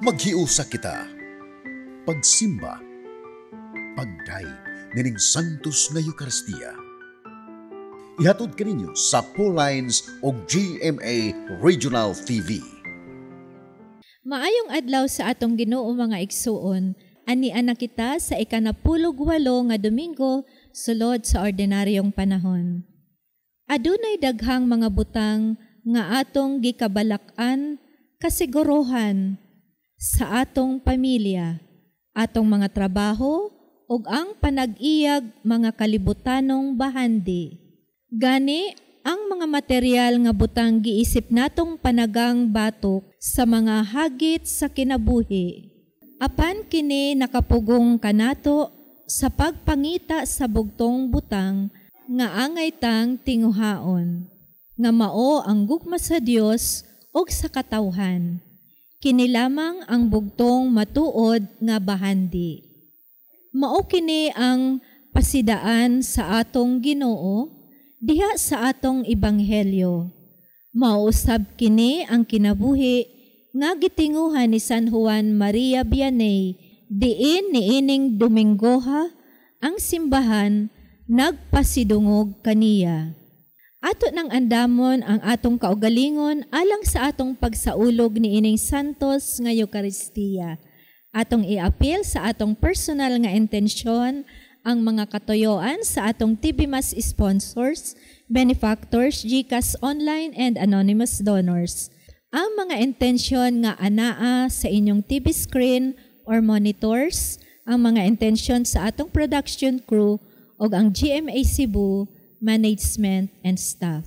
Maghiusa kita, pagsimba, pagdaig nining Santos nga Eucharistia. Ihatod kaninyo sa Pauline's o GMA Regional TV. Maayong adlaw sa atong Ginoo mga igsuon. Ani-ana kita sa 18 nga Domingo sulod sa ordinaryong panahon. Adunay daghang mga butang nga atong gikabalak-an kasiguruhan sa atong pamilya, atong mga trabaho, ug ang panag-iyag mga kalibutanong bahandi. Gani, ang mga material nga butang giisip natong panagang batok sa mga hagit sa kinabuhi. Apan kini nakapugong kanato sa pagpangita sa bugtong butang nga angay tang tinguhaon, nga mao ang gugma sa Dios ug sa katawhan. Kini lamang ang bugtong matuod nga bahandi. Mao kini ang pasidaan sa atong Ginoo diha sa atong ebanghelyo. Mausab kini ang kinabuhi nga gitinguhan ni San Juan Maria Vianney diin niining Dominggoha ang simbahan nagpasidungog kaniya. Ato nang andamon ang atong kaugalingon alang sa atong pagsaulog ni ining Santos nga Eucharistia. Atong iapil sa atong personal nga intensyon ang mga katuyoan sa atong TV Mas sponsors, benefactors, GCash online and anonymous donors. Ang mga intensyon nga anaa sa inyong TV screen or monitors, ang mga intensyon sa atong production crew o ang GMA Cebu management and staff.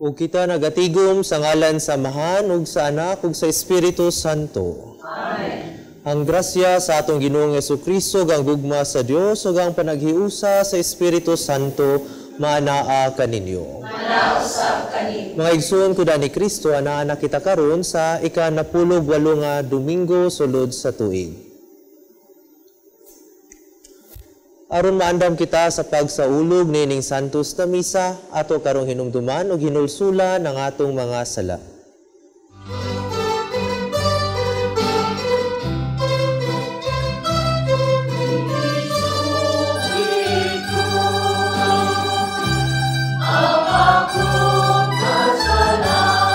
Ug kita nagatigom sa ngalan sa Amahan ug sa Anak ug sa Espiritu Santo. Amen. Ang grasya sa atong Ginoong Jesucristo ug ang gugma sa Dios ug ang panaghiusa sa Espiritu Santo maanaa kaninyo. Manausab kaninyo. Mga igsoon kuda ni Kristo anaa na kita karon sa 18 nga Domingo sulod sa tuig. Aron maandam kita sa pagsaulog nining Santos na Misa, ato karong hinumduman ug hinulsulan ang atong mga sala. Ang akong kasalanan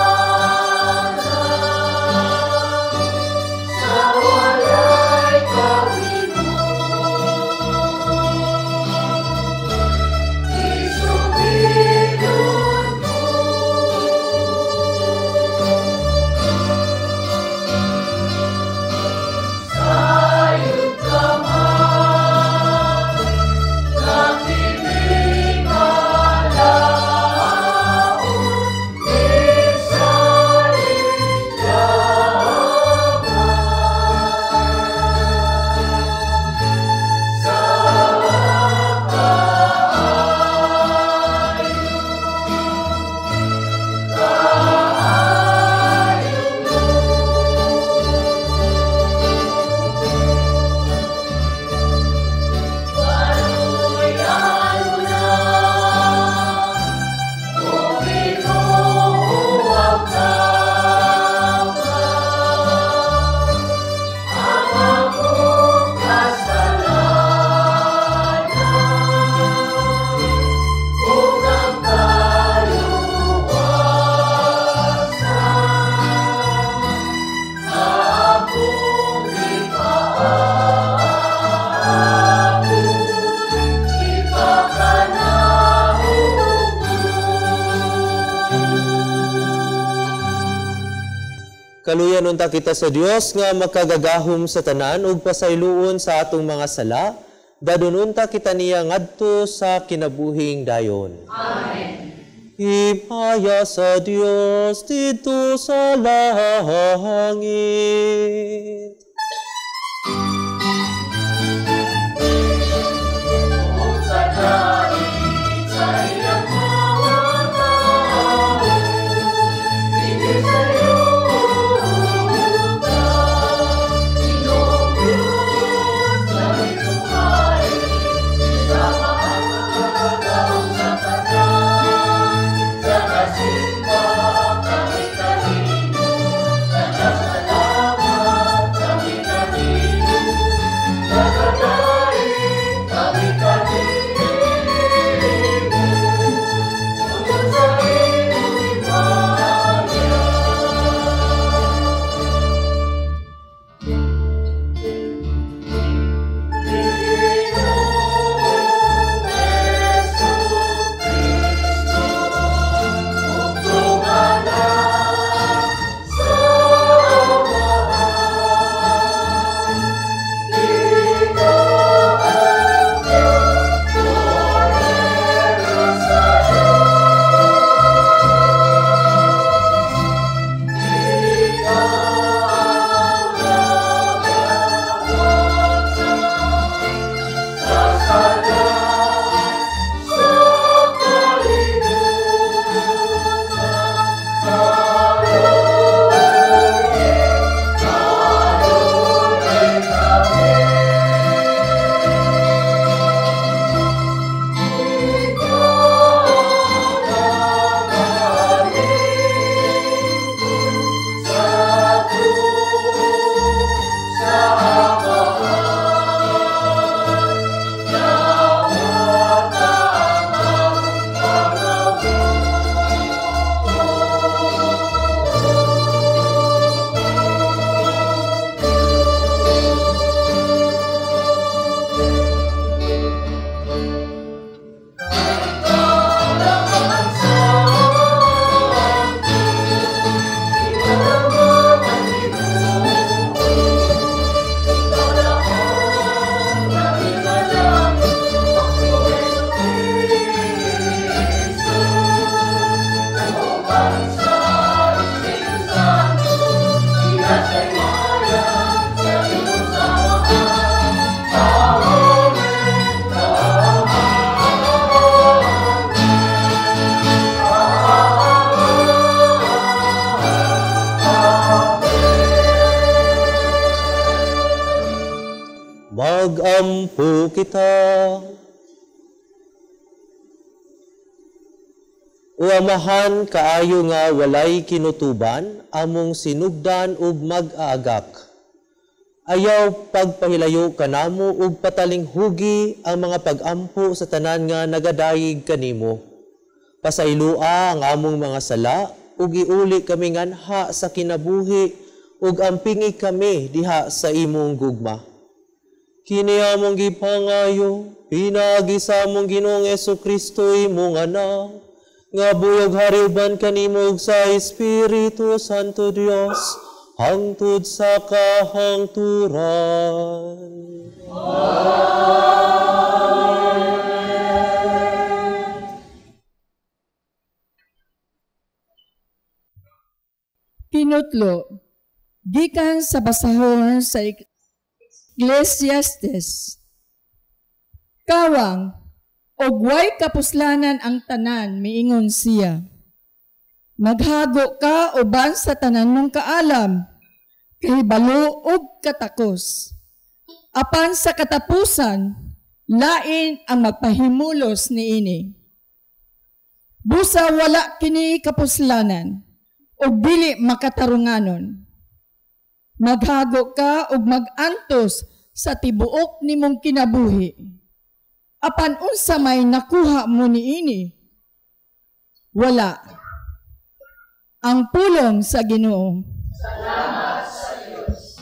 Hinunta kita sa Dios nga makagagahom sa tanan ug pasayloon sa atong mga sala, dadununta kita niya ngadto sa kinabuhing dayon. Amen. Himaya sa Dios dito sa langit. Magampo kita. O Amahan, kaayo nga walay kinutuban, among sinugdan ug mag-aagak. Ayaw pagpahilayo kanamo ug pataling hugi ang mga pag-ampo sa tanan nga nagadayig kanimo. Pasailua ang among mga sala ug iuli kami nganha sa kinabuhi ug ampingi kami diha sa imong gugma. Kini among gipangayo, pinagi sa among Ginoong Jesucristo imong anak, nga buyog hariuban kanimo ug sa Espiritu Santo Dios, hangtod sa kahangturan. Pinutlo, gikan sa basahon sa Ecclesiastes. Kawang, og way kapuslanan ang tanan, miingon siya. Maghago ka uban sa tanan mong kaalam, kahibalo og katakos. Apan sa katapusan, lain ang magpahimulos niini. Busa wala kini kapuslanan, og dili makatarunganon. Maghago ka ug mag-antos sa tibuok nimong kinabuhi. Apan unsa may nakuha mo niini? Wala. Ang pulong sa Ginoo. Salamat sa Diyos.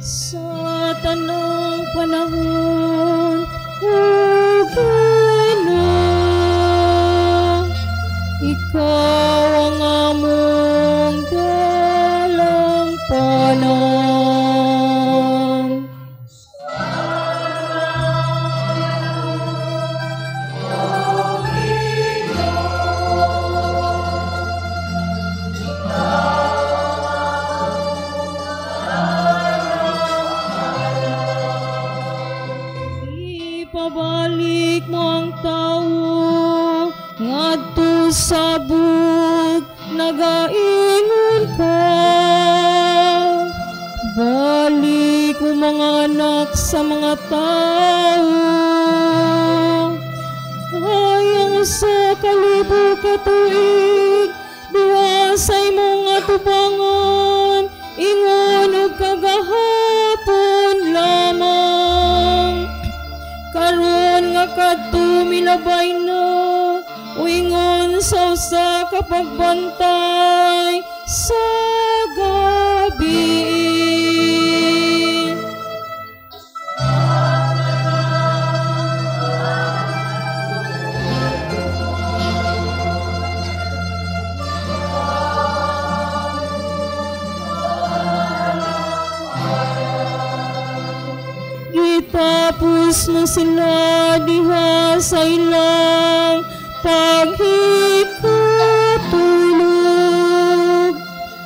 Sa tanong balik mo ang tao ngadto sa bug nagaingon ka. Balik o mga anak sa mga tao hayang sa kalibo ka tuig diha sa imong atubangan ingon og kagahapon lamang karon nga kadto milabay na uingon sa usa ka pagbantay sa gabi. Tapos mo sila diha sa ilang paghikatulog.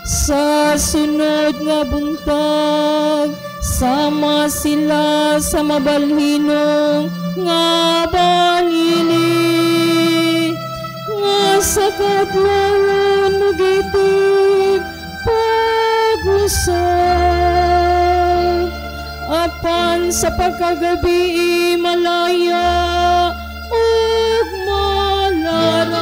Sa sunod nga buntag, sama sila sa mabalhinong nga balili. Nga sa kadlawon mo gitib pag-usap. Apan sa pagkagabi malaya ug malarag.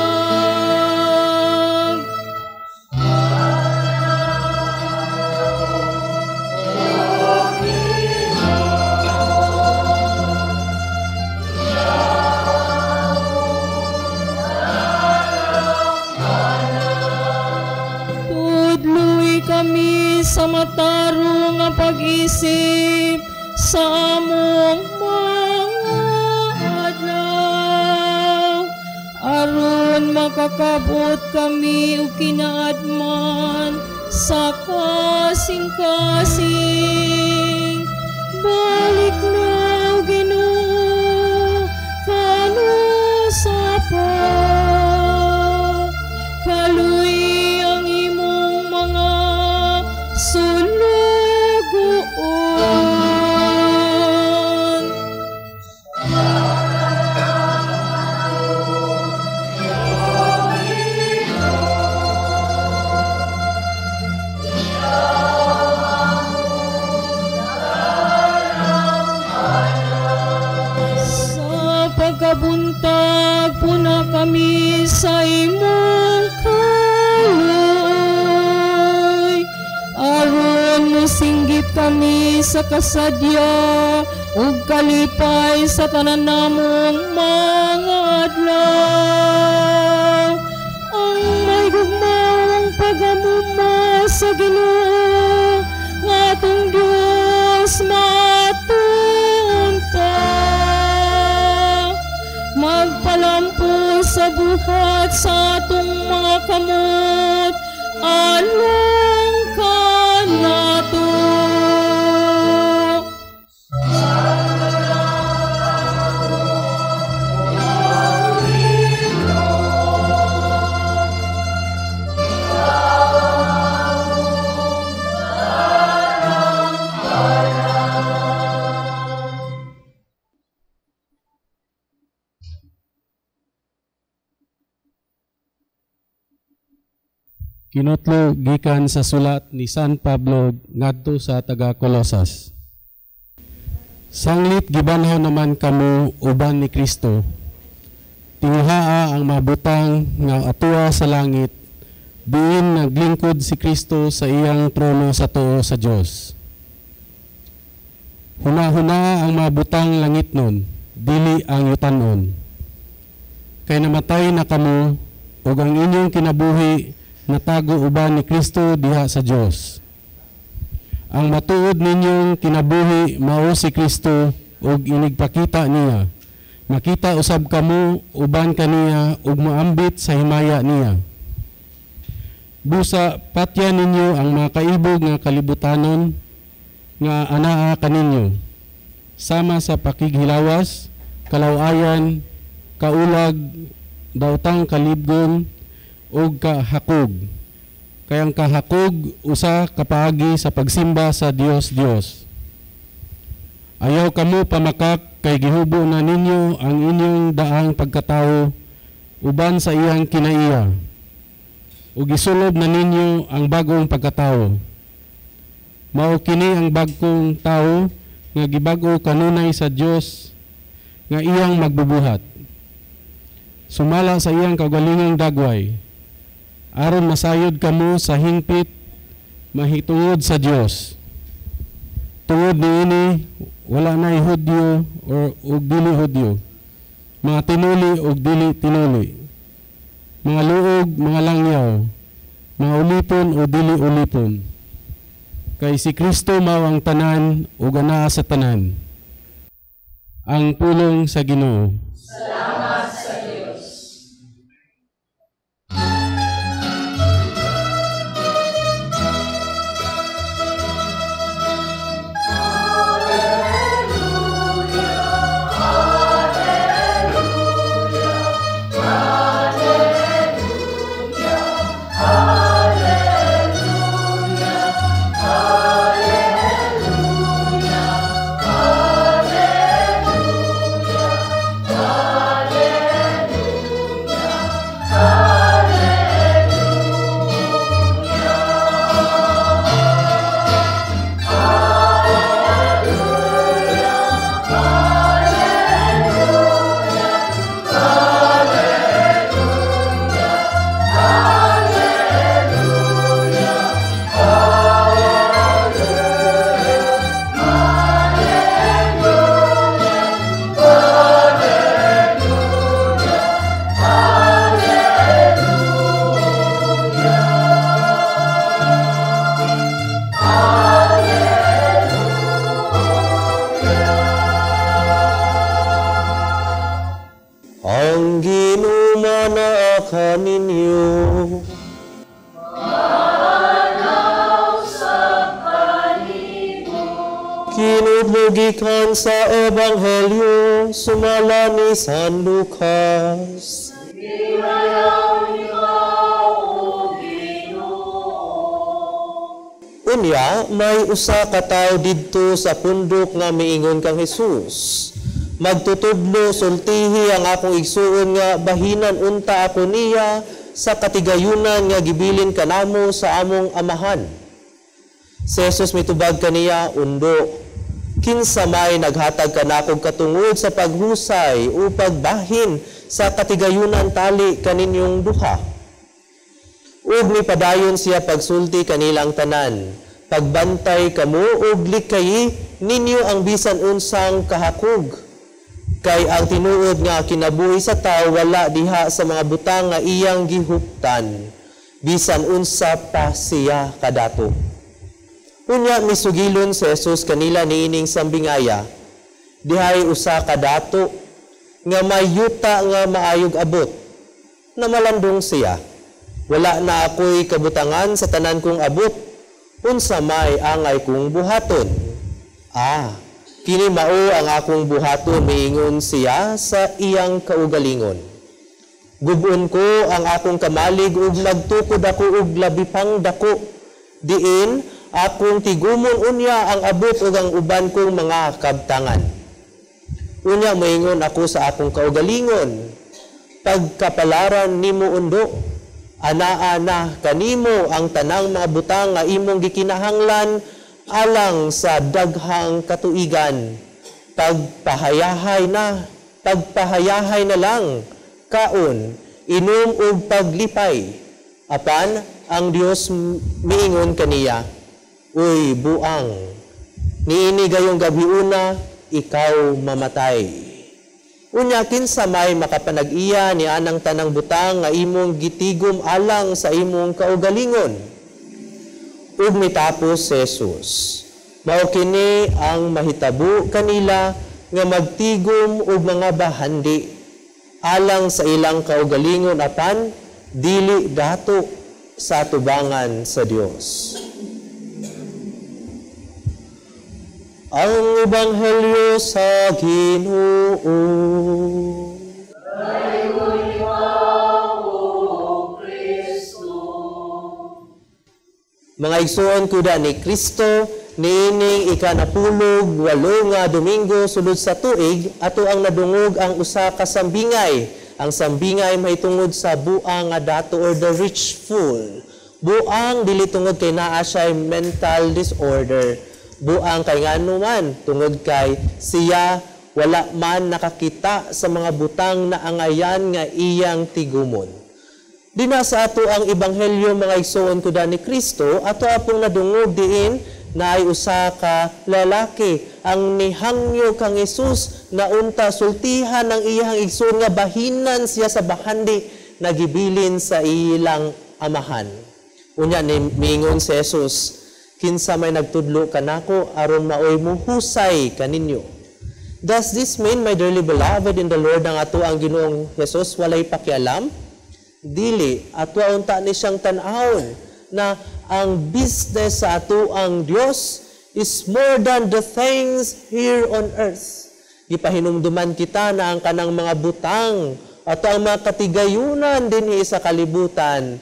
Tudloy kami sa matarong nga pag-isip sa among mga adlaw aron makakabot kami ug kinaadman sa kasing-kasing. Balik na Ginoo kanusapa kaluy ang imong mga sulugoon. Pagkabuntag puna kami sa imong kaluoy aron mosinggit kami sa kasadya ug kalipay sa tanan namong mga adlaw. Ang may gugmawang pagamuma sa Ginoo nga atong Dios matunta. Magpalampo sa buhat sa atong mga kamot along ka nato. Kinutlo gikan sa sulat ni San Pablo ngadto sa taga Colosas. Sanglit gibanhaw naman kamo uban ni Kristo. Tinguhaa ang mabutang nga atua sa langit, diin naglingkod si Kristo sa iyang trono sa tuo sa Dios. Huna-huna ang mabutang langit nun, dili ang yutanon. Kay namatay na kamo ug ang inyong kinabuhi natago uban ni Kristo diha sa Dios. Ang matuod ninyong kinabuhi mao si Kristo ug inigpakita niya. Makita usab kamo uban kaniya ug moambit sa himaya niya. Busa patyan ninyo ang mga kaibog nga kalibutanon nga anaa kaninyo. Sama sa pakighilawas, kalawayan, kaulag, daotang kalibgon, o kahakog. Kayang kahakog usa kapaagi sa pagsimba sa Dios. Ayaw kamo pamakak kay gihubo na ninyo ang inyong daang pagkatao uban sa iyang kinaiya, ug gisulob na ninyo ang bagong pagkatao. Mao kini ang bagong tao nga gibag-o kanunay sa Dios nga iyang magbubuhat. Sumala sa iyang kaugalingong dagway, aron masayod kamo sa hingpit mahitungod sa Dios. Tungod niini wala na Hudyo o dili Hudyo, mga tinuli o dili tinuli, mga luog, mga langyaw, mga ulipon o dili ulipon. Kay si Kristo mao ang tanan o anaa sa tanan. Ang pulong sa Ginoo. Salamat sa Diyos. Ang ginumanaakan ninyo. Kinudlugikan sa Ebanghelyo sumala ni San Lucas. Unya, may usa ka tawo didto sa pundok nga miingon kang Jesus. Magtutudlo sultihi ang akong igsuon nga bahinan unta ako niya sa katigayunan nga gibilin kanamo sa among amahan. Si Jesus mitubag kaniya, undo. Kinsa may naghatag kanakog katungod sa paghusay o pagbahin sa katigayunan tali kaninyong duha. Ug mipadayon siya pagsulti kanilang tanan. Pagbantay kamo ug likayi ninyo ang bisan unsang kahakog. Kay ang tinuod nga kinabuhi sa tao wala diha sa mga butang nga iyang gihuptan. Bisan unsa pa siya kadato. Unya misugilon si Jesus kanila niining sambingaya. Dihay usa kadato nga may yuta nga maayog abot. Namalandong siya. Wala na ako'y kabutangan sa tanan kong abot. Unsa may angay kong buhaton. Kini mao ang akong buhaton, miingon siya sa iyang kaugalingon. Gubon ko ang akong kamalig ug magtukod ako ug labi pang dako. Diin akong tigumon unya ang abot ug ang uban kong mga kabtangan. Unya moingon ako sa akong kaugalingon, pagkapalaran nimo undo, anaa na kanimo ang tanang mga butang nga imong gikinahanglan alang sa daghang katuigan. Pagpahayahay na lang, kaon, inom ug paglipay. Apan ang Dios miingon kaniya, uy buang, niini gayong gabiuna, ikaw mamatay. Unya kinsa may makapanag-iya ni anang tanang butang nga imong gitigom alang sa imong kaugalingon. Ug mitapos si Jesus. Mao kini ang mahitabo kanila nga magtigom og mga bahandi alang sa ilang kaugalingon apan dili dato sa atubangan sa Dios. Ang Ebanghelyo sa Ginoo. Mga igsoon kuda ni Kristo, niining ikanapulog, 8 nga Domingo sulod sa tuig, ato ang nadungog ang usa ka sambingay. Ang sambingay mahitungod sa buang nga dato or the rich fool. Buang dili tungod kay naa siya mental disorder. Buang kay ngano man tungod kay siya wala man nakakita sa mga butang na angayan nga iyang tigumon. Dina sa ato ang ebanghelyo mga igsoon ko ni Kristo, ato apong nadungog diin na ay usa ka lalaki ang nihangyo kang Jesus na unta sultihan ng iyang igsoon nga bahinan siya sa bahandi nagibilin sa ilang amahan. Unya ni mingon si Jesus, kinsa may nagtudlo kanako aron maoy muhusay kaninyo. Does this mean, my dearly beloved in the Lord, ang ato ang Ginoong Jesus walay pakialam? Dili, ato unta ni siyang tan-awon na ang business sa ato ang Dios is more than the things here on earth. Gipahinumduman kita na ang kanang mga butang at ang mga katigayunan din sa kalibutan,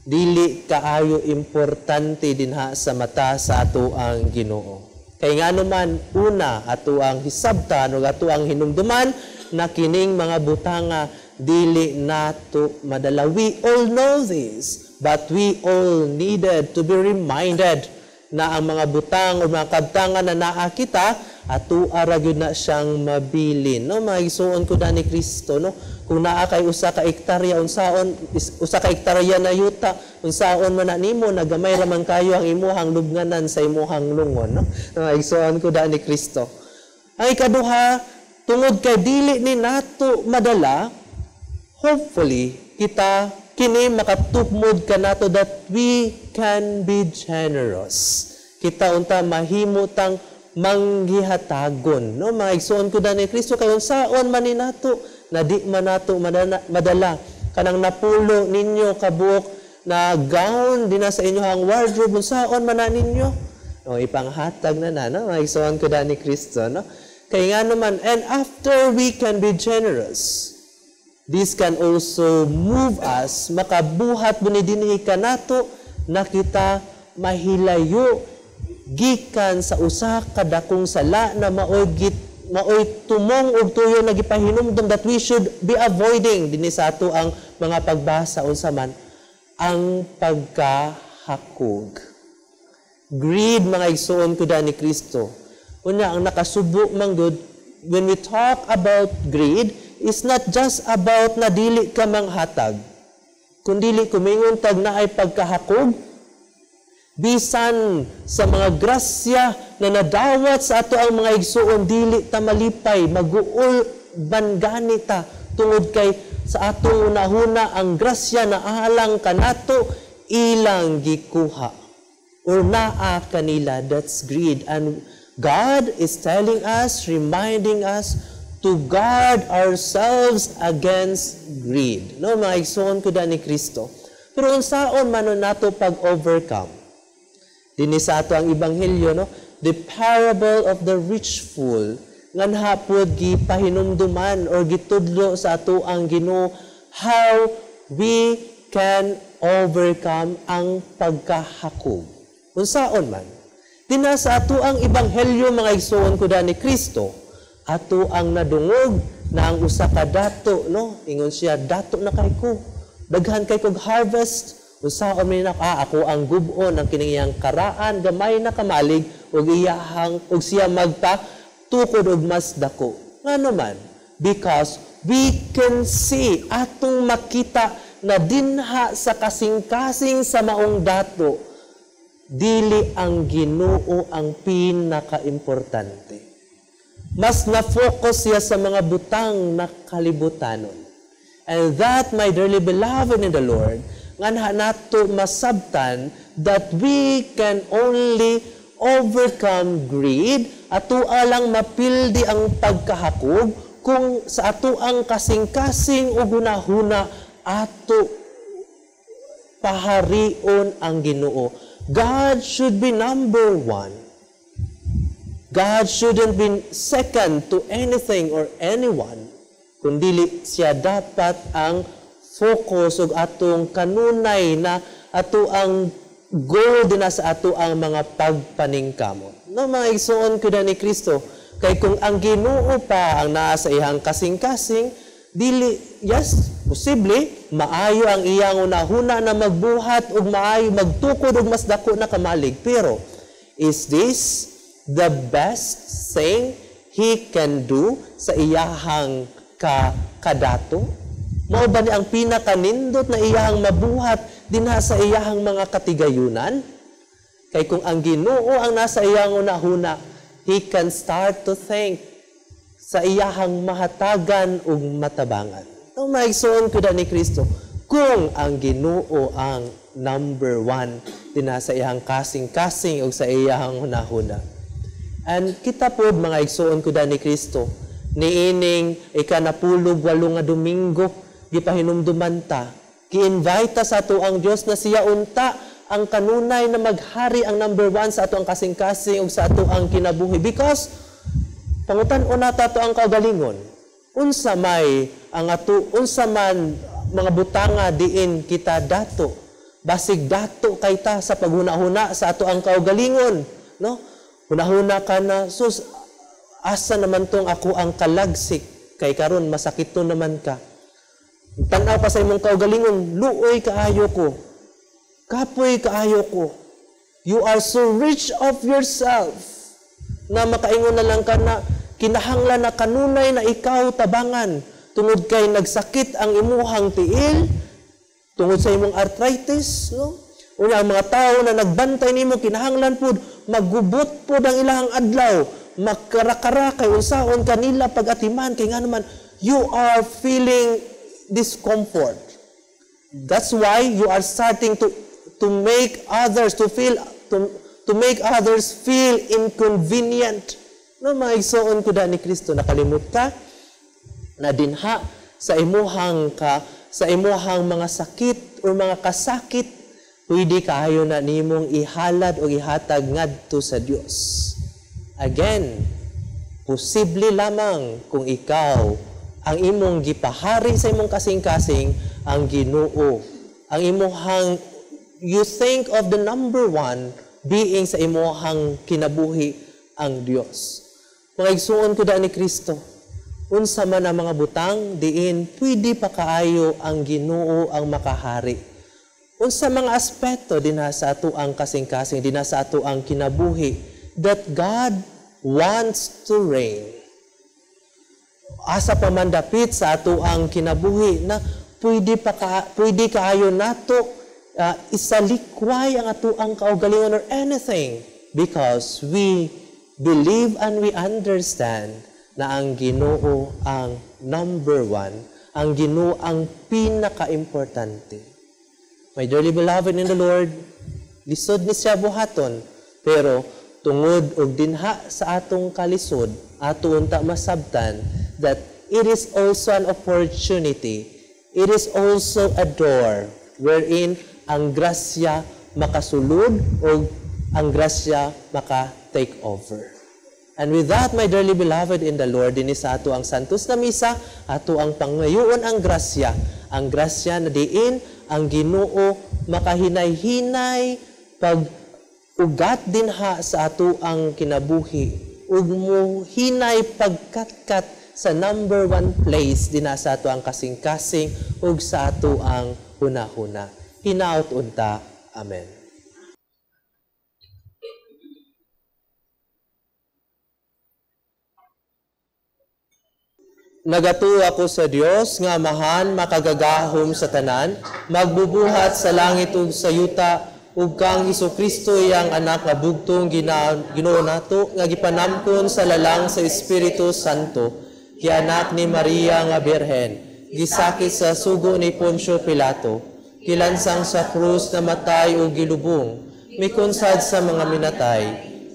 dili kaayo importante dinha sa mata sa ato ang Ginoo. Kay nga naman, una, ato ang hisabtan o ato ang hinumduman na kining mga butanga dili nato madala. We all know this, but we all needed to be reminded na ang mga butang o mga kabtangan na naa kita, ato aragyod na siyang mabilin. No? Mga isuon ko ni Kristo, no? Kung naa kay usa ka hektarya, usa ka hektarya na yuta, unsaon man na nimo, nagamay raman kayo ang imuhang lubnganan sa imuhang lungon. No? Mga isuon ko ni Kristo. Ang ikaduha, tungod kay dili ni nato madala, hopefully, kita kini makatupmod ka nato that we can be generous. Kita unta mahimutang manggihatagon. No? Mga igsoon ko ni Kristo, kayon saon man ni nato, na di man nato madala. Kanang napulo ninyo kabuok na gown, di na sa inyo ang wardrobe, saon man na ninyo. No, ipanghatag na no? Mga igsoon ko ni Kristo. No? Kaya nga naman, and after we can be generous, this can also move us, makabuhat mo ni dinhi ka nato, na kita mahilayo gikan sa usa ka dakong sala na maoy tumong og tuyo na gipahinumdom that we should be avoiding dinhi sa ato ang mga pagbasa unsa man ang pagkahakog. Greed, mga igsoon ko ni Kristo. Una ang nakasubo man gud, when we talk about greed, is not just about na dili ka manghatag, kundili kumingon tag na ay pagkahakog, bisan sa mga grasya na nadawat sa ato ang mga igsuon, dili ta malipay, maguol bangani ta, tungod kay sa atong unahuna ang grasya na alang kanato, ilang gikuha, or naa kanila. That's greed. And God is telling us, reminding us, to guard ourselves against greed. No, mga igsoon ko ni Kristo. Pero unsaon man nato pag-overcome? Dinhi sa ato ang ebanghelyo, no? The parable of the rich fool, ngan hapod gipahinumduman or gitudlo sa ato ang Ginoo how we can overcome ang pagkahakog. Unsaon man? Dinha sa ato ang ebanghelyo, mga igsoon ko ni Kristo, ato ang nadungog na ang usa ka dato, no? Ingon siya, dato na kay ko. Daghan kay kog harvest. Unsaon man na ako ang gubon ang kiniyang karaan, gamay na kamalig ug iyahang ug siya magpa tukod og mas dako. Ngano man? Because we can see, atong makita na dinha sa kasing-kasing sa maong dato, dili ang Ginoo ang pinakaimportante. Mas na-focus siya sa mga butang na kalibutanon. And that, my dearly beloved in the Lord, nga nato masabtan that we can only overcome greed, ato alang mapildi ang pagkahakog kung sa ato ang kasing-kasing o gunahuna ato paharion ang Ginoo. God should be number one. God shouldn't be second to anything or anyone, kundi siya dapat ang focus og atong kanunay na ato ang goal din na sa ato ang mga pagpaningkamot. No, mga igsoon ko na ni Kristo, kay kung ang Ginoo pa ang naa sa iyang kasing-kasing, dili, yes, posible, maayo ang iyang unahuna na magbuhat ug maayo magtukod og mas dako na kamalig. Pero, is this the best thing He can do sa iyahang kadato? Mao ba ni ang pinakanindot na iyahang mabuhat dinha sa iyahang mga katigayunan? Kay kung ang Ginoo ang nasa iyang unahuna, He can start to think sa iyahang mahatagan ug matabangan. Ang maigsoon ko da ni Kristo, kung ang Ginoo ang number 1 dinha sa iyahang kasing-kasing ug sa iyahang hunahuna. And kita po mga igsoon ko da ni Kristo, niining ikanapulog 8 nga Domingo, gipahinumduman ta, ki-invite ta sa ato ang Dios na siya unta ang kanunay na maghari ang number 1 sa ato ang kasing-kasing ug sa ato ang kinabuhi. Because pangutan-on nata ato ang kagalingon. Unsa man mga butanga diin kita dato. Basig dato kay ta sa paghuna-huna sa ato ang kaugalingon, no? Huna-huna ka na, sus, asa naman tong ako ang kalagsik kay karon masakit to naman ka. Tanaw pa sa imong kaugalingon, luoy kaayo ko. Kapoy kaayo ko. You are so rich of yourself na makaingon na lang ka na kinahanglan na kanunay na ikaw tabangan tungod kay nagsakit ang imuhang tiil, tungod sa imong arthritis, no? Una, ang mga tao na nagbantay nimo kinahanglan pud maggubot pud ang ilahang adlaw, magkarakara kay unsaon kanila pag-atiman kay nga naman you are feeling discomfort. That's why you are starting to make others to make others feel inconvenient. No, maigsoon ko da ni Kristo, nakalimot ka na dinha sa imuhang mga sakit o mga kasakit, pwede kaayo na nimong ihalad o ihatag ngadto sa Dios. Again, posible lamang kung ikaw ang imong gipahari sa imong kasing-kasing ang Ginoo. Ang imong you think of the number 1 being sa imong kinabuhi ang Dios. Mga igsuon ko da ni Kristo, unsa man ang mga butang diin pwede pa kaayo ang Ginoo ang makahari. Unsa mga aspeto dinha sa ato ang kasing-kasing, dinha sa ato ang kinabuhi that God wants to reign. Asa pa man dapit sa ato ang kinabuhi na pwede kaayo nato isalikway ang ato ang kaugalingon or anything because we believe and we understand na ang Ginoo ang number 1, ang Ginoo ang pinaka-importante. My dearly beloved in the Lord, lisod ni siya buhaton, pero tungod og dinha sa atong kalisod, ato unta masabtan that it is also an opportunity, it is also a door wherein ang grasya makasulod o ang grasya maka-take over. And with that, my dearly beloved in the Lord, din sa ato ang santos na misa, ato ang pangayoon ang grasya na diin ang Ginoo makahinay-hinay pag-ugat dinha sa ato ang kinabuhi ug mo hinay pagkatkat sa number 1 place dinha sa ato ang kasing-kasing ug sa ato ang hunahuna. Hinaut unta. Amen. Nagatuo ako sa Dios nga amahan makagagahom sa tanan, magbubuhat sa langit ug sa yuta, ug kang Hesukristo iyang anak nga bugtong Ginoo nato nga gipanamkon sa lalang sa Espiritu Santo, gianak ni Maria nga Birhen, gisakit sa sugo ni Poncio Pilato, kilansang sa krus na matay ug gilubong, mikunsad sa mga minatay,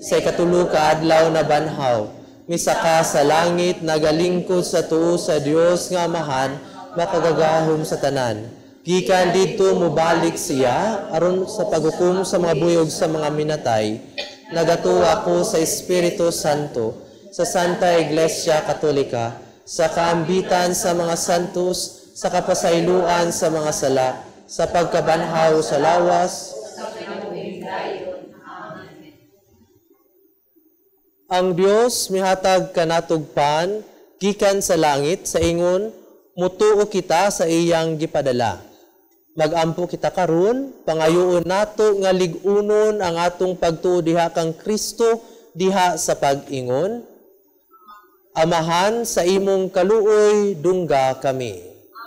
sa ikatulo ka adlaw na banhaw, misaka sa langit nagalingkod sa tuo sa Dios nga amahan makagagahom sa tanan. Gikan didto mobalik siya aron sa paghukom sa mga buyog sa mga minatay. Nagatuo ako sa Espiritu Santo, sa Santa Iglesia Katolika, sa kaambitan sa mga santos, sa kapasayloan sa mga sala, sa pagkabanhaw sa lawas, Ang Dios mihatag kanatugpan gikan sa langit sa ingon mutuo kita sa iyang gipadala. Magampo kita karon, pangayoon nato nga lig-unon ang atong pagtuo diha kang Kristo diha sa pag-ingon. Amahan sa imong kaluoy dungga kami.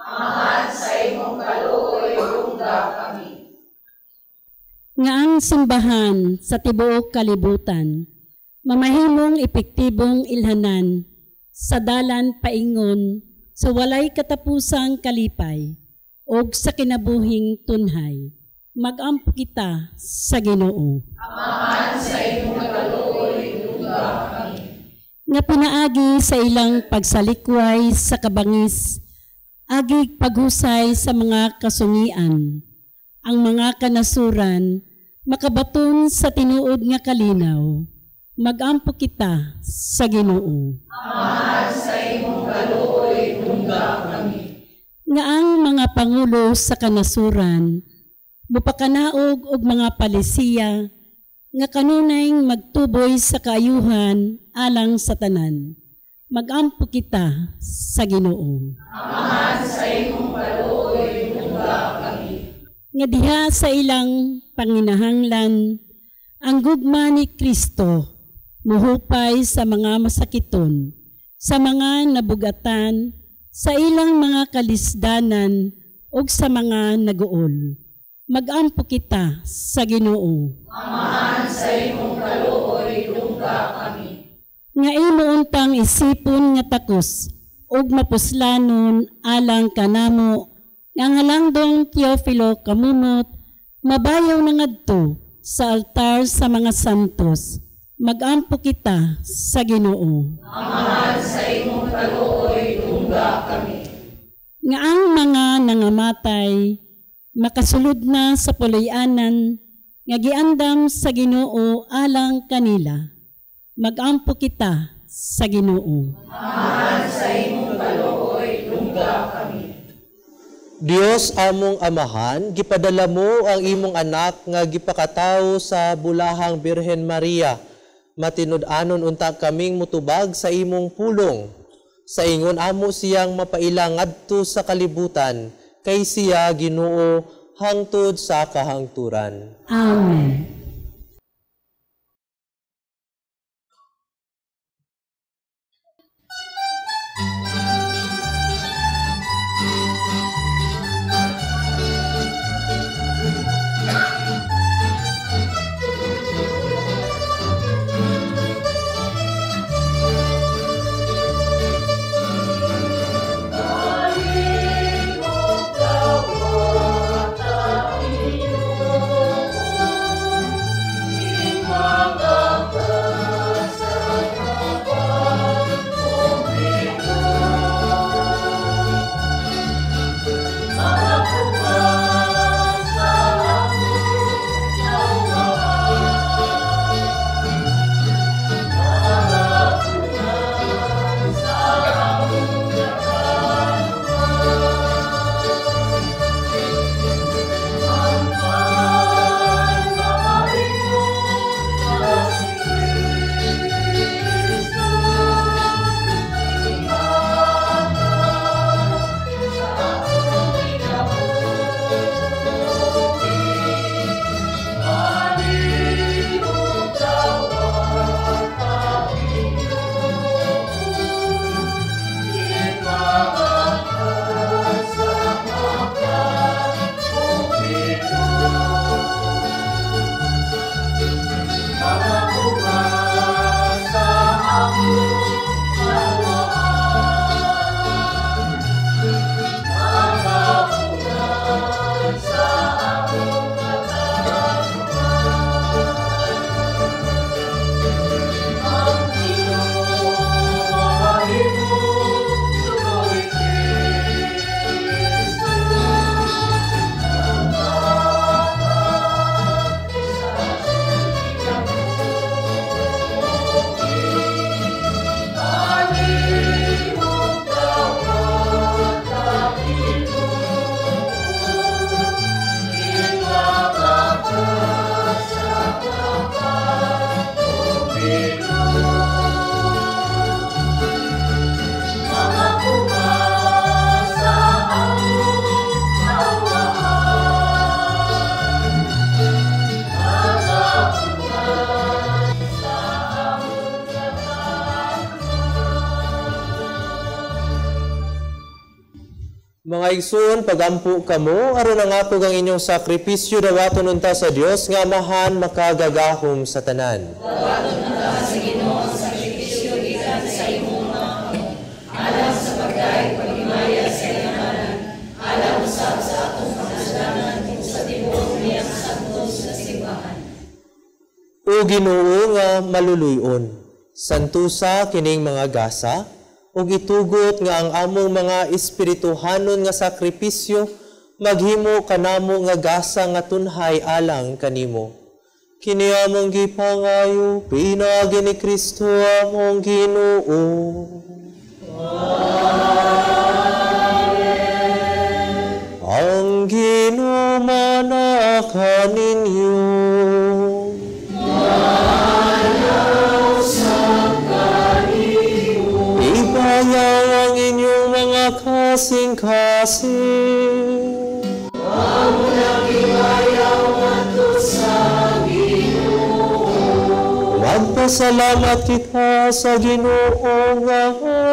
Amahan sa imong kaluoy dungga kami. Nga ang simbahan sa tibuok kalibutan, mamahimong epektibong ilhanan sa dalan paingon sa walay katapusang kalipay o sa kinabuhing tunhay. Magampo kita sa Ginoo. Amahan sa imong kaluoy dungga kami. Nga pinaagi sa ilang pagsalikway sa kabangis, agig paghusay sa mga kasungian, ang mga kanasuran, makabaton sa tinuod nga kalinaw, magampo kita sa Ginoo. Amahan sa imong kaluoy dungga kami. Nga ang mga pangulo sa kanasuran, mupakanaog og mga palisiya, nga kanunayng magtuboy sa kaayuhan alang sa tanan. Magampo kita sa Ginoo. Amahan sa imong kaluoy dungga kami. Nga diha sa ilang panginahanglan, ang gugma ni Kristo muhupay sa mga masakiton, sa mga nabugatan, sa ilang mga kalisdanan, o sa mga naguol. Magampo kita sa Ginoo. Amahan sa imong kaluoy dungga kami. Nga imo untang isipon nga takos, ug mapuslanon alang kanamo, nga halangdong Teofilo kamunot, mabayaw na ngadto sa altar sa mga santos. Magampo kita sa Ginoo. Amahan sa imong kaluoy dungga kami. Nga ang mga nangamatay, makasulod na sa puloy-anan, nga giandam sa Ginoo alang kanila. Magampo kita sa Ginoo. Amahan sa imong kaluoy dungga kami. Dios among amahan, gipadala mo ang imong anak nga gipakatawo sa bulahang Birhen Maria. Matinud-anon unta kaming mutubag sa imong pulong. Sa ingon amo siyang mapailang ngadto sa kalibutan, kay siya Ginoo hangtod sa kahangturan. Amen. Mga igsoon, pagampo kamo, aron ang ato ang inyong sakripisyo dawaton unta sa Dios nga amahan makagagahom sa tanan. Dawaton unta sa Ginoo ang sakripisyo gikan sa imong mga alam sa pagdayeg paghimaya sa iyang ngalan, alam usab sa atong panasalanan ug sa tibuok niyang santos nga simbahan. O Ginoo nga maluluyon, santusa kining mga gasa, ug itugot nga ang among mga espirituhanon nga sakripisyo maghimo kanamo nga gasa nga tunhay alang kanimo. Kini among gipangayo pinaagi ni Kristo among Ginoo. Amen. Ang Ginoo manaka ninyo. Ibayaw ang inyong mga kasing-kasing. Amo nang ibayaw ngadto sa Ginoo. Magpasalamat kita sa Ginoo nga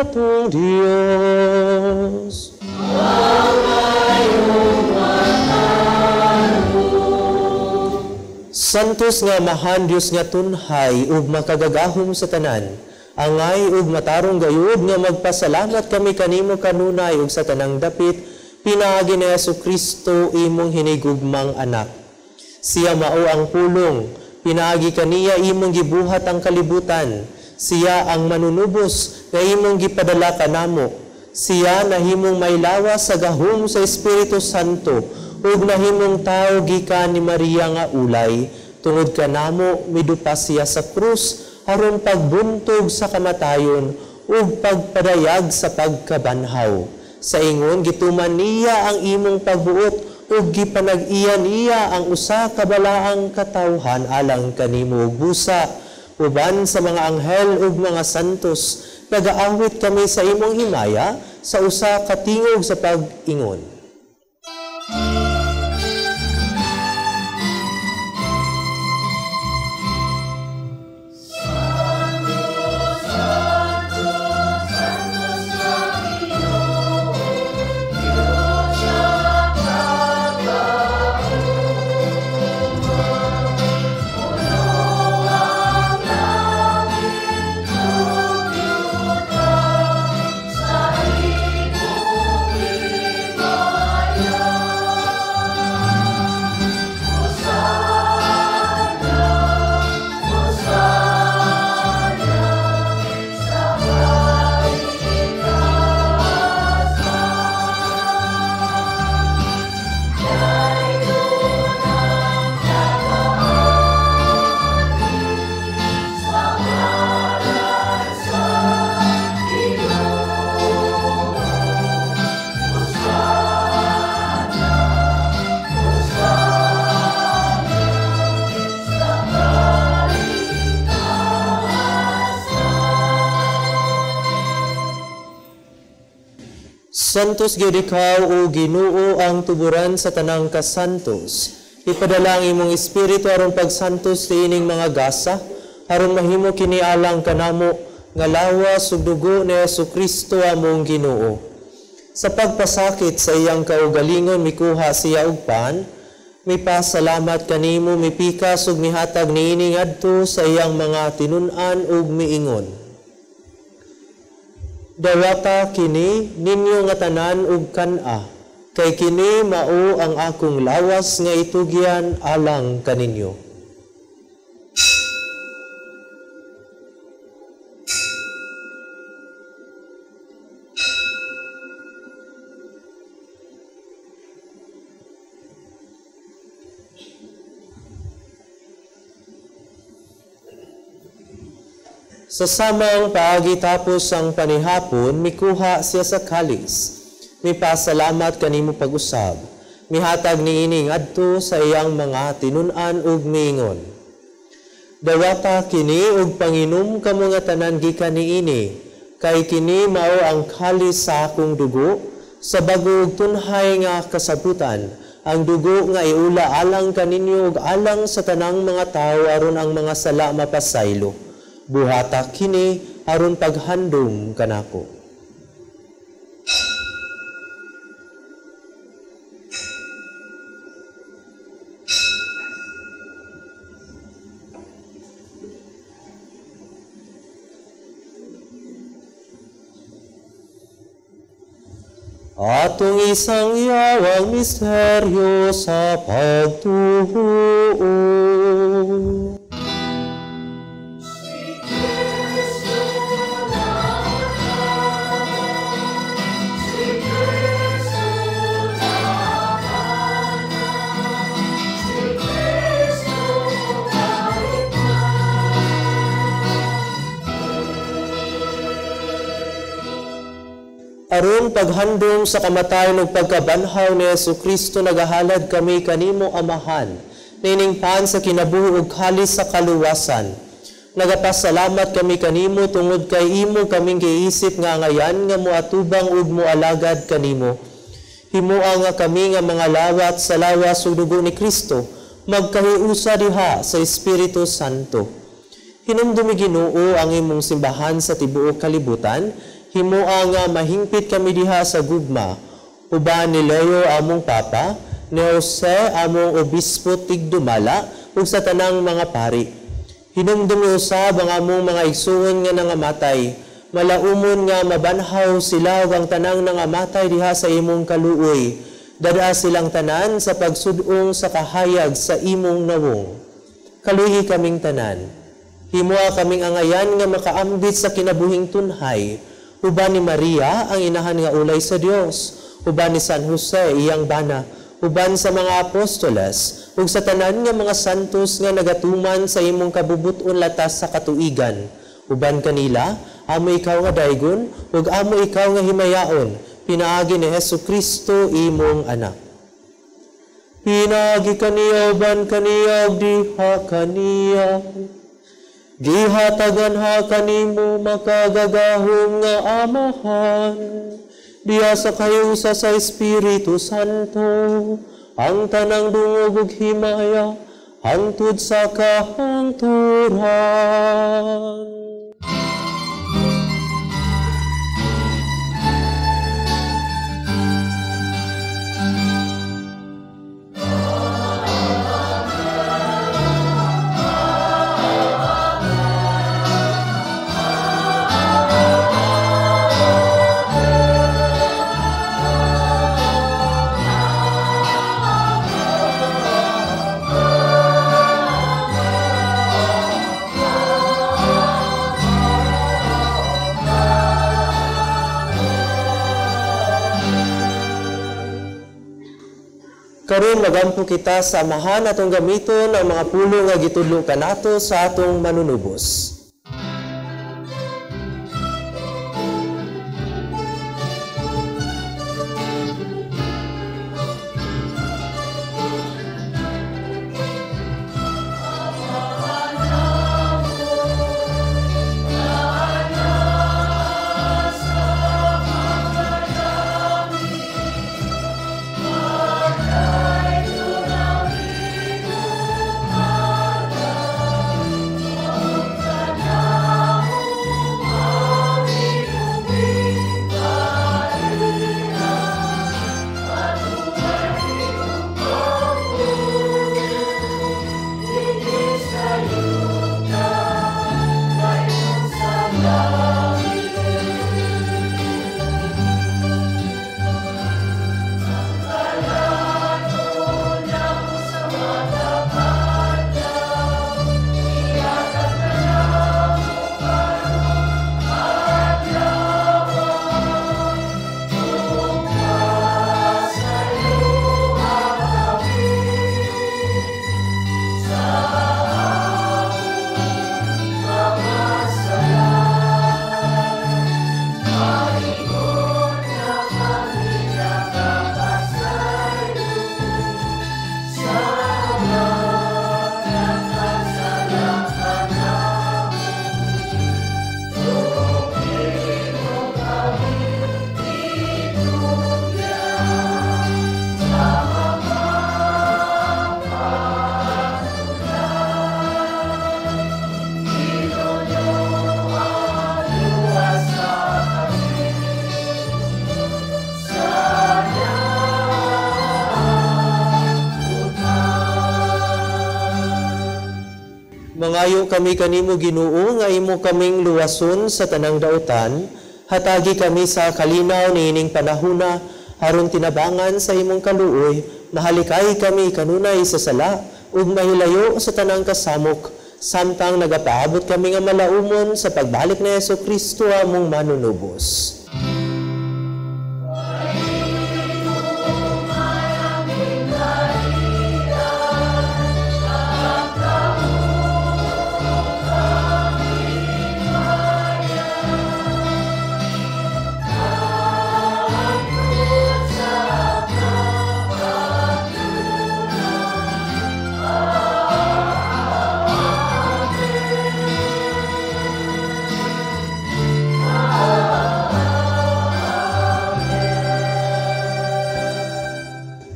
atong Dios. Santos nga mahan Dios nga tunhay ug makagagahom sa tanan. Angay ug matarong gayud nga magpasalamat kami kanimo kanunay ug sa tanang dapit pinaagi ni Jesucristo imong hinigugmang anak. Siya mao ang pulong, pinaagi kaniya imong gibuhat ang kalibutan. Siya ang manunubos nga imong gipadala kanamo. Siya nahimong maylawas sa gahom sa Espiritu Santo ug nahimong tao gikan ni Maria nga ulay. Tungod kanamo midupas siya sa krus aron pagbuntog sa kamatayon ug pagpadayag sa pagkabanhaw. Sa ingon gituman niya ang imong pagbuot ug gipanag-iya niya ang usa ka balaang katawhan alang kanimo ug busa. Uban sa mga anghel ug mga santos, nagaawit kami sa imong himaya sa usa ka tingog sa pag-ingon. Santos gyud ikaw o Ginoo ang tuburan sa tanang kasantos. Ipadala ang imong espiritu aron pagsantos sa ining mga gasa, aron mahimo kini alang kanamo nga lawas ug dugo ni Jesucristo among Ginoo. Sa pagpasakit sa iyang kaugalingon mikuha siya og pan, mipasalamat kanimo, mipikas ug mihatag niini ngadto sa iyang mga tinun-an ug miingon. Dawata kini ninyo nga tanan ug kan-a, kay kini mao ang akong lawas nga itugyan alang kaninyo. Sa samang paagi tapos ang panihapon, mikuha siya sa kalis. Mipasalamat kanimo pag-usab. Mihatag niini ngadto sa iyang mga tinun-an ug miingon. Dawata kini ug panginom kamo nga tanan gikan niini, kay kini mao ang kalis sa akong dugo, sa bag-o ug tunhay nga kasabutan, ang dugo nga iula alang kaninyo ug alang sa tanang mga tawo aron ang mga sala mapasaylo. Buhata kini aron paghandom kanako. Atong isang yawang misteryo sa pagtuo. Aron paghandom sa kamatayon ug pagkabanhaw ni Jesucristo nagahalad kami kanimo Amahan, niningpan sa kinabuhi ug halis sa kaluwasan. Nagapasalamat kami kanimo tungod kay imo kaming giisip nga ngayan nga moatubang ug moalagad kanimo. Himua nga kami nga mga lawat sa lawas ug dugo ni Kristo, magkahiusa diha sa Espiritu Santo. Hinumdumi Ginoo ang imong simbahan sa tibuok kalibutan. Himua nga mahingpit kami diha sa gugma, uban ni Leo among Papa, ni Jose among Obispo tigdumala, ug sa tanang mga pari. Hinumdumi usab ang among mga igsuon nga nangamatay, malaumon nga mabanhaw sila ug ang tanang nangamatay diha sa imong kaluoy, dada silang tanan sa pagsudong sa kahayag sa imong nawong. Kaluhi kaming tanan. Himua kaming angayan nga makaambit sa kinabuhing tunhay, uban ni Maria, ang inahan nga ulay sa Dios, uban ni San Jose, iyang bana, uban sa mga apostoles, ug sa tanan nga mga santos nga nagatuman sa imong kabubuton latas sa katuigan. Uban kanila, amo ikaw nga daygon, ug amo ikaw nga himayaon, pinaagi ni Jesucristo imong anak. Pinaagi kaniya, uban kaniya, ug diha kaniya. Gihatagan ha kanimo makagagahom nga Amahan, diya sa kayusa sa Espiritu Santo, ang tanang dungog ug himaya, hangtod sa kahangturan. Karon magampo kita sa Amahan atong gamiton ang mga pulo nga gitudlo kanato sa atong manunubos. Mangayo kami kanimo Ginoo nga imo kaming luwason sa tanang daotan, hatagi kami sa kalinaw niining panahuna, Aron tinabangan sa imong kaluoy, mahalikay kami kanunay sa sala, ug mahilayo sa tanang kasamok, samtang nagapaabot kami nga malaumon sa pagbalik ni Jesu-Kristo among manunubos.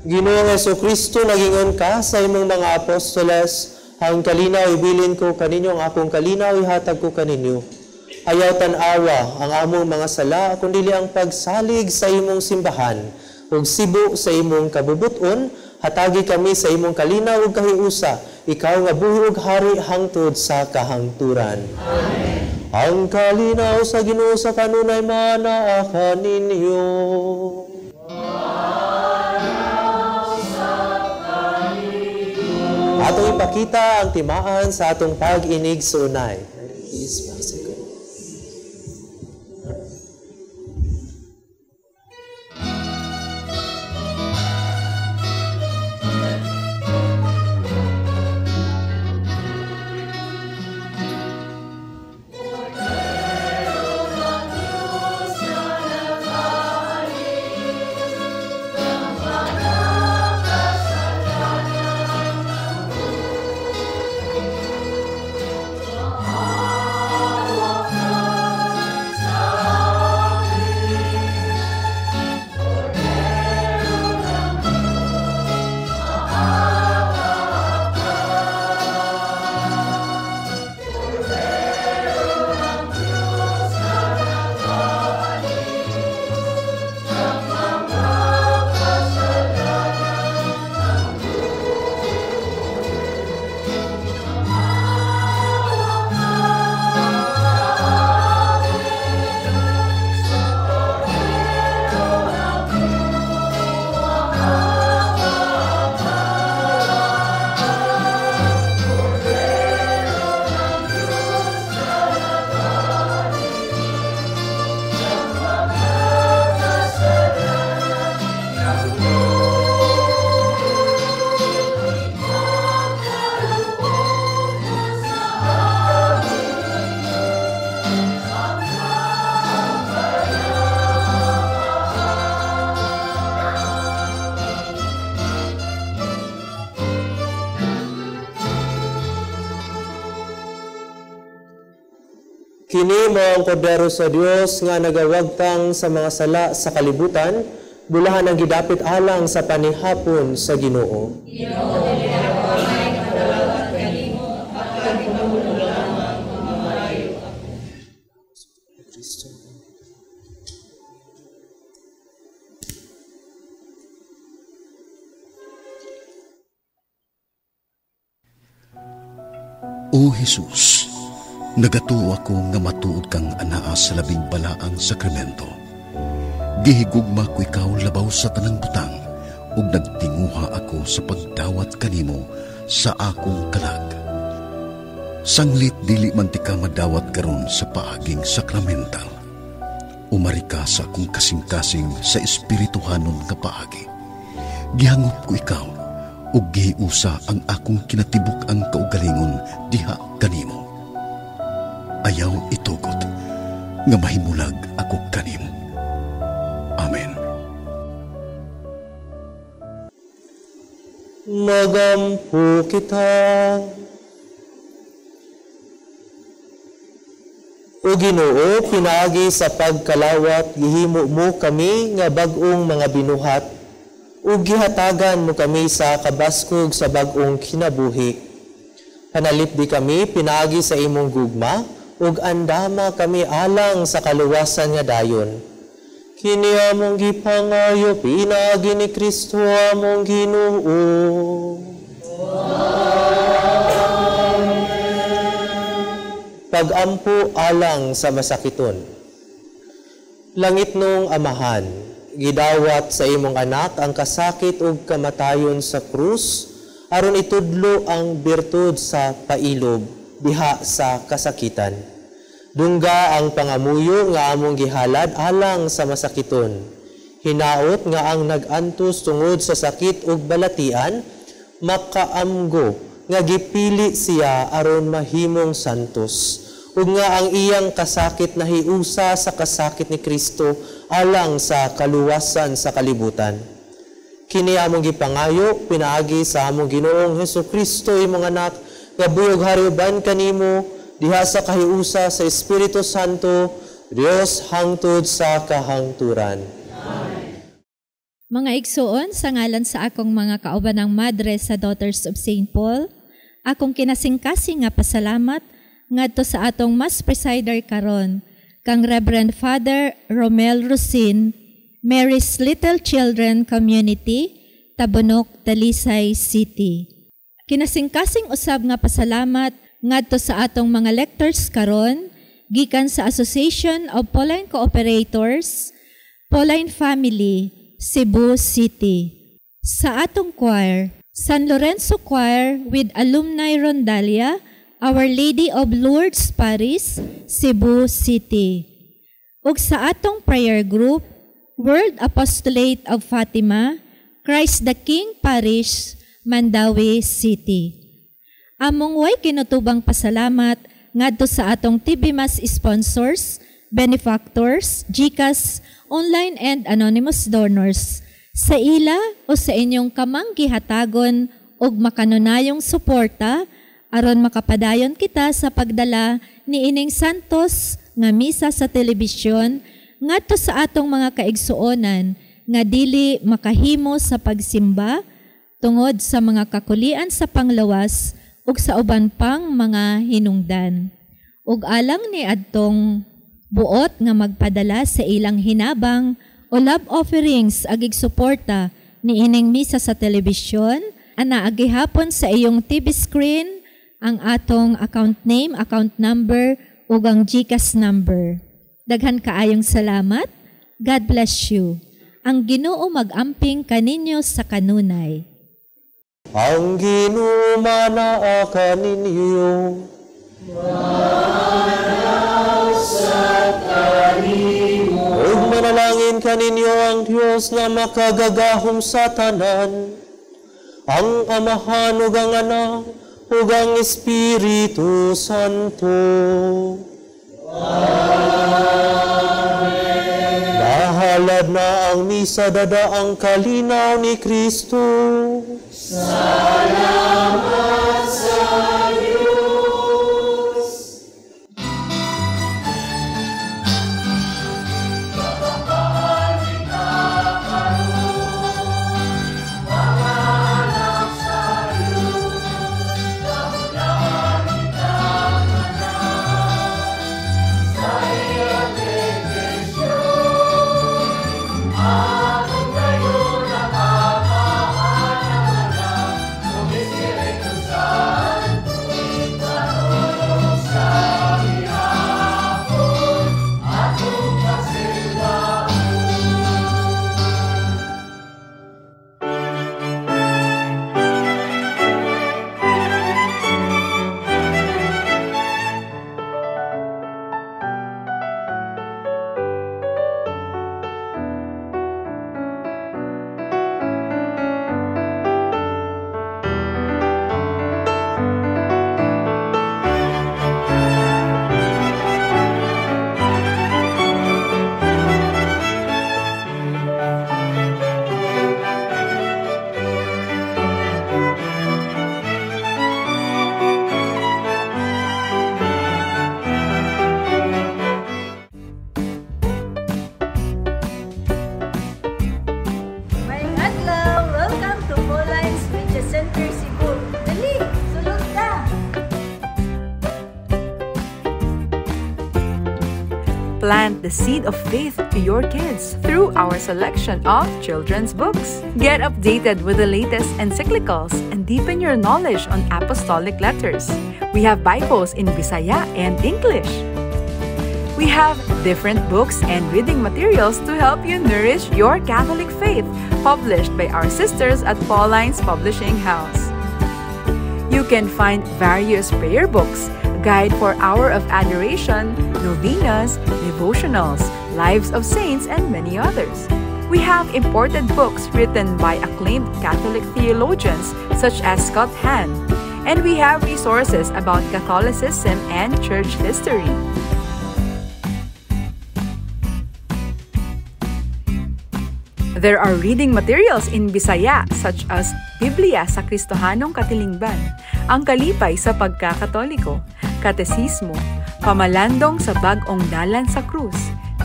Ginoong Jesu-Kristo, nagingon ka sa imong mga apostoles, ang kalinaw ibilin ko kaninyo, ang akong kalinaw ihatag ko kaninyo. Ayaw tan-awa ang among mga sala, kundi ang pagsalig sa imong simbahan, ug sibo sa imong kabubuton, hatagi kami sa imong kalinaw ug kahiusa, ikaw nga buhi ug hari hangtod sa kahangturan. Amen. Ang kalinaw sa Ginoo sa kanunay manaa kaninyo. Atong ipakita ang timaan sa atong pag-inig sa unay. Please, bicycle. Kini mo ang kordero sa Dios nga nagawagtang sa mga sala sa kalibutan, bulahan ang gidapit alang sa panihapon sa Ginoo. Ginoo, dili ako may kadalagat kanimo, apan ikaw lamang mamalayo ako. O Jesus, nagatuo ako nga matuod kang anaa sa labing balaang sakramento. Gihigugma ko ikaw labaw sa tanang butang, ug nagtinguha ako sa pagdawat kanimo sa akong kalag. Sanglit dili man ti ka madawat karon sa paaging sakramental. Umari ka sa akong kasing-kasing sa espirituhanon nga paagi. Gihangop ko ikaw, ug gihiusa ang akong kinatibuk ang kaugalingon diha kanimo. Ayaw itugot nga mahimulag ako kanimo. Amen. Magampo kita. O Ginoo, pinaagi sa pagkalawat, gihimo mo kami nga bag-ong mga binuhat, ug gihatagan mo kami sa kabaskog sa bag-ong kinabuhi. Hanalit di kami pinaagi sa imong gugma, ug andama kami alang sa kaluwasan nga dayon. Kini among gipangayo pinaagi ni Kristo among Ginoo. Pag-ampo alang sa masakiton. Langit nung Amahan, gidawat sa imong anak ang kasakit ug kamatayon sa krus, aron itudlo ang birtud sa pailob diha sa kasakitan. Dungga ang pangamuyo nga among gihalad alang sa masakiton. Hinaot nga ang nag-antos tungod sa sakit ug balatian, makaamgo nga gipili siya aron mahimong santos. Ug nga ang iyang kasakit nahiusa sa kasakit ni Kristo alang sa kaluwasan sa kalibutan. Kini among gipangayo pinaagi sa among Ginoong Hesukristo imong anak nga buyog hariuban kanimo diha sa kahiusa sa Espiritu Santo, Dios hangtod sa kahangturan. Mga igsuon, sa ngalan sa akong mga kaubanang madre sa Daughters of St. Paul, akong kinasingkasing nga pasalamat ngadto sa atong mas presider karon, kang Reverend Father Romel Rosin, Mary's Little Children Community, Tabunok, Talisay City. Kinasingkasing usab nga pasalamat ngadto sa atong mga lectors karon, gikan sa Association of Pauline Cooperators, Pauline Family, Cebu City. Sa atong choir, San Lorenzo Choir with Alumni Rondalia, Our Lady of Lourdes Parish, Cebu City. Ug sa atong prayer group, World Apostolate of Fatima, Christ the King Parish, Mandawi City. Among way kinutubang pasalamat ngadto sa atong TV Mas sponsors, benefactors, GCash, online and anonymous donors, sa ila o sa inyong kamang gihatagon og makanunayong suporta aron makapadayon kita sa pagdala ni ining santos nga misa sa telebisyon ngadto sa atong mga kaigsuonan nga dili makahimo sa pagsimba tungod sa mga kakulian sa panglawas ug sa uban pang mga hinungdan. Ug alang ni adtong buot nga magpadala sa ilang hinabang o love offerings agig suporta ni ining misa sa telebisyon, ana agihapon sa iyong TV screen ang atong account name, account number ug ang GCash number. Daghan kaayong salamat. God bless you. Ang Ginoo mag-amping kaninyo sa kanunay. Ang Ginoo manaa kaninyo. Ug manalangin kaninyo ang Dios na makagagahom sa tanan, ang Amahan ug ang Anak ug ang Espiritu Santo. Amen. Nahalad na ang misa, dada ang kalinaw ni Kristo. Salamat sa Plant the seed of faith to your kids through our selection of children's books. Get updated with the latest encyclicals and deepen your knowledge on apostolic letters. We have Bibles in Bisaya and English. We have different books and reading materials to help you nourish your Catholic faith, published by our sisters at Pauline's Publishing House. You can find various prayer books, guide for Hour of Adoration, novenas, devotionals, Lives of Saints, and many others. We have imported books written by acclaimed Catholic theologians such as Scott Hahn, and we have resources about Catholicism and church history. There are reading materials in Bisaya such as Biblia sa Kristohanong Katilingban, Ang Kalipay sa Pagkakatoliko, Katesismo, Pamalandong sa Bag-ong Dalan sa Krus,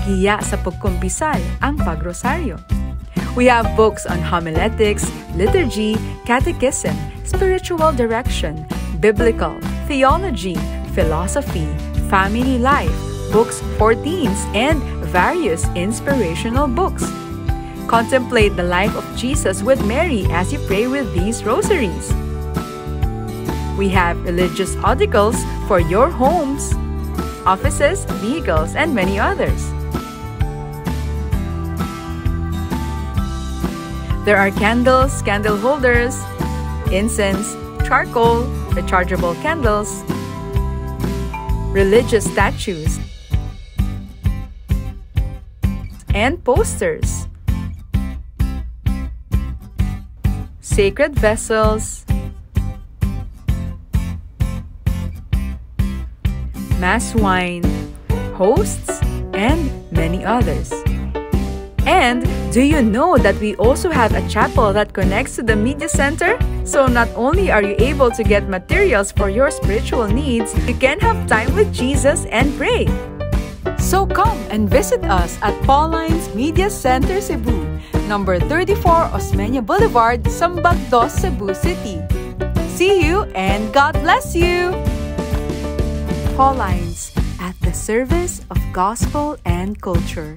Giya sa Pagkumpisal, Ang Pagrosaryo. We have books on homiletics, liturgy, catechism, spiritual direction, biblical, theology, philosophy, family life, books for teens, and various inspirational books. Contemplate the life of Jesus with Mary as you pray with these rosaries. We have religious articles for your homes, offices, vehicles, and many others. There are candles, candle holders, incense, charcoal, rechargeable candles, religious statues, and posters, sacred vessels, mass wine, hosts, and many others. And do you know that we also have a chapel that connects to the media center? So not only are you able to get materials for your spiritual needs, you can have time with Jesus and pray. So come and visit us at Pauline's Media Center Cebu, number 34 Osmeña Boulevard, Sambag 2, Cebu City. See you and God bless you! Pauline's, at the service of gospel and culture.